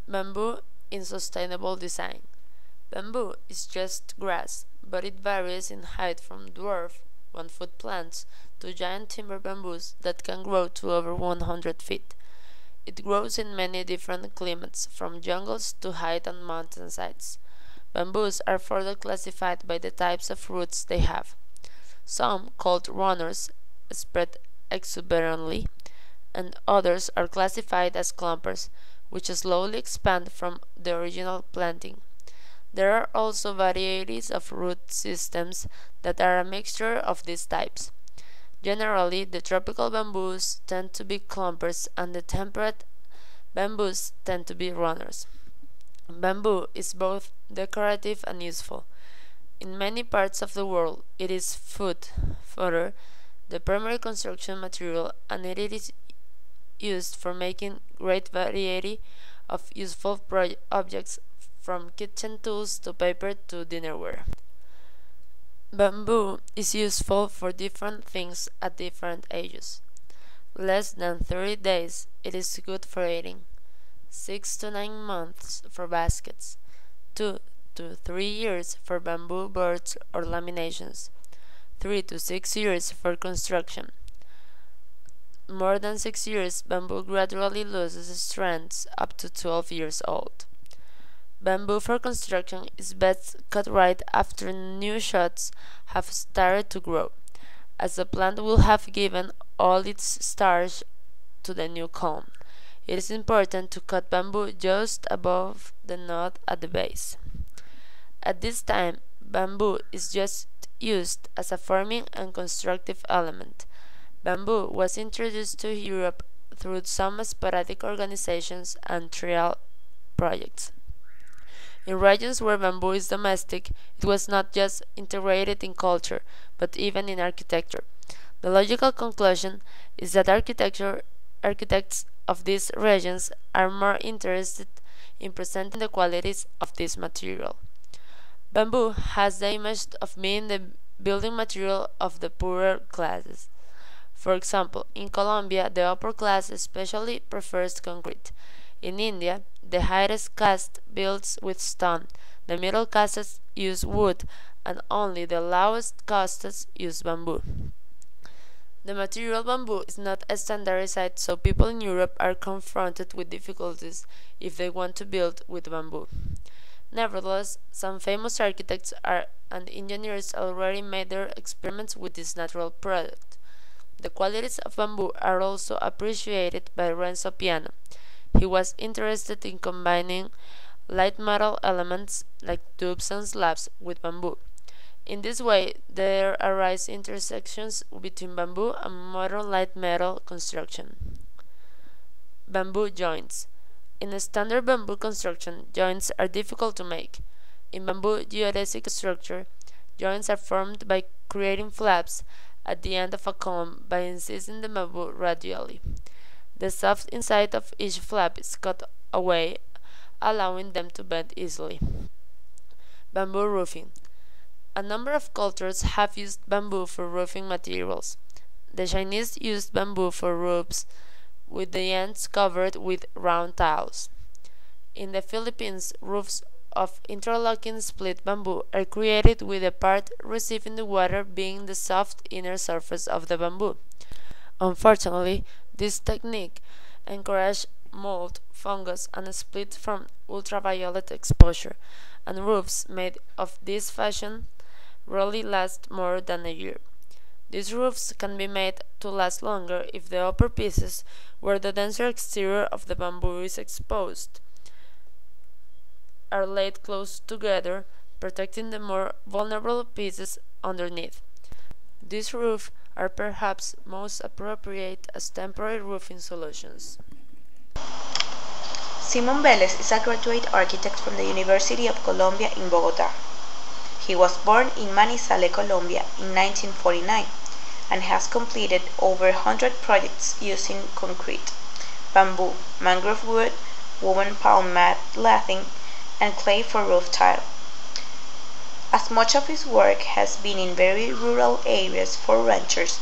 Bamboo in sustainable design. Bamboo is just grass, but it varies in height from dwarf 1-foot plants to giant timber bamboos that can grow to over 100 feet. It grows in many different climates, from jungles to high on mountainsides. Bamboos are further classified by the types of roots they have. Some, called runners, spread exuberantly, and others are classified as clumpers, which slowly expand from the original planting. There are also varieties of root systems that are a mixture of these types. Generally, the tropical bamboos tend to be clumpers and the temperate bamboos tend to be runners. Bamboo is both decorative and useful. In many parts of the world, it is fodder, the primary construction material, and it is used for making great variety of useful objects from kitchen tools to paper to dinnerware. Bamboo is useful for different things at different ages. Less than 30 days, it is good for eating. 6 to 9 months for baskets. 2 to 3 years for bamboo boards or laminations. 3 to 6 years for construction. More than 6 years, bamboo gradually loses strands up to 12 years old. Bamboo for construction is best cut right after new shoots have started to grow, as the plant will have given all its starch to the new culm. It is important to cut bamboo just above the knot at the base. At this time, bamboo is just used as a forming and constructive element. Bamboo was introduced to Europe through some sporadic organizations and trial projects. In regions where bamboo is domestic, it was not just integrated in culture, but even in architecture. The logical conclusion is that architects of these regions are more interested in presenting the qualities of this material. Bamboo has the image of being the building material of the poorer classes. For example, in Colombia, the upper class especially prefers concrete. In India, the highest caste builds with stone, the middle castes use wood, and only the lowest castes use bamboo. The material bamboo is not standardized, so people in Europe are confronted with difficulties if they want to build with bamboo. Nevertheless, some famous architects and engineers already made their experiments with this natural product. The qualities of bamboo are also appreciated by Renzo Piano. He was interested in combining light metal elements like tubes and slabs with bamboo. In this way, there arise intersections between bamboo and modern light metal construction. Bamboo joints. In a standard bamboo construction, joints are difficult to make. In bamboo geodesic structure, joints are formed by creating flaps at the end of a column by incising the bamboo radially. The soft inside of each flap is cut away, allowing them to bend easily. Bamboo roofing. A number of cultures have used bamboo for roofing materials. The Chinese used bamboo for roofs, with the ends covered with round tiles. In the Philippines, roofs of interlocking split bamboo are created with the part receiving the water being the soft inner surface of the bamboo. Unfortunately, this technique encourages mold, fungus, and split from ultraviolet exposure, and roofs made of this fashion rarely last more than a year. These roofs can be made to last longer if the upper pieces, where the denser exterior of the bamboo is exposed, are laid close together, protecting the more vulnerable pieces underneath. These roofs are perhaps most appropriate as temporary roofing solutions. Simon Vélez is a graduate architect from the University of Colombia in Bogotá. He was born in Manizales, Colombia in 1949 and has completed over 100 projects using concrete, bamboo, mangrove wood, woven palm mat lathing, and clay for roof tile. As much of his work has been in very rural areas for ranchers,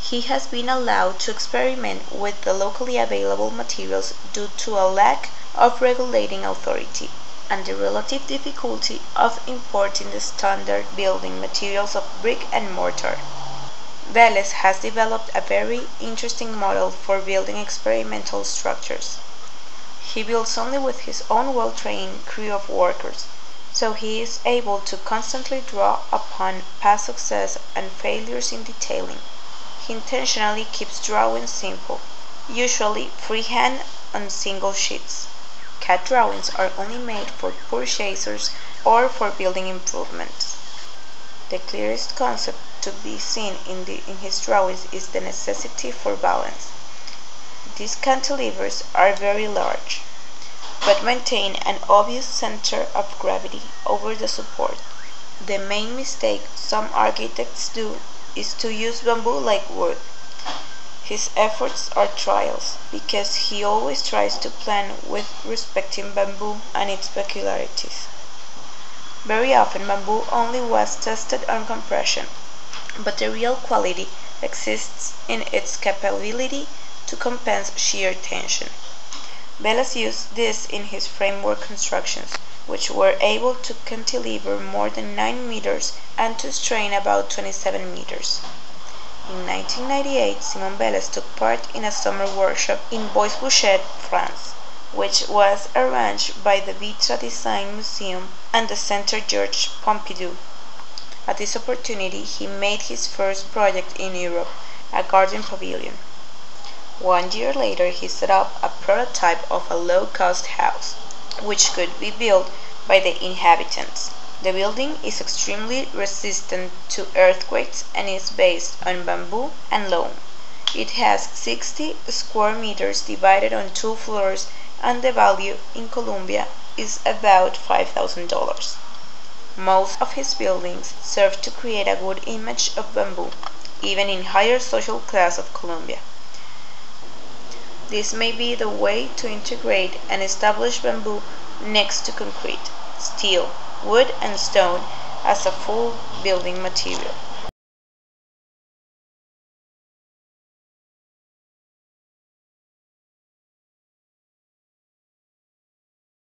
he has been allowed to experiment with the locally available materials due to a lack of regulating authority and the relative difficulty of importing the standard building materials of brick and mortar. Velez has developed a very interesting model for building experimental structures. He builds only with his own well-trained crew of workers, so he is able to constantly draw upon past success and failures in detailing. He intentionally keeps drawings simple, usually freehand on single sheets. CAD drawings are only made for purchasers or for building improvements. The clearest concept to be seen in his drawings is the necessity for balance. These cantilevers are very large, but maintain an obvious center of gravity over the support. The main mistake some architects do is to use bamboo like wood. His efforts are trials, because he always tries to plan with respecting bamboo and its peculiarities. Very often bamboo only was tested on compression, but the real quality exists in its capability to compensate shear tension. Velez used this in his framework constructions, which were able to cantilever more than 9 meters and to strain about 27 meters. In 1998, Simon Velez took part in a summer workshop in Bois-Bouchet, France, which was arranged by the Vitra Design Museum and the Centre Georges Pompidou. At this opportunity, he made his first project in Europe, a garden pavilion. 1 year later, he set up a prototype of a low-cost house, which could be built by the inhabitants. The building is extremely resistant to earthquakes and is based on bamboo and loam. It has 60 square meters divided on 2 floors, and the value in Colombia is about $5,000. Most of his buildings serve to create a good image of bamboo, even in higher social class of Colombia. This may be the way to integrate and establish bamboo next to concrete, steel, wood and stone as a full building material.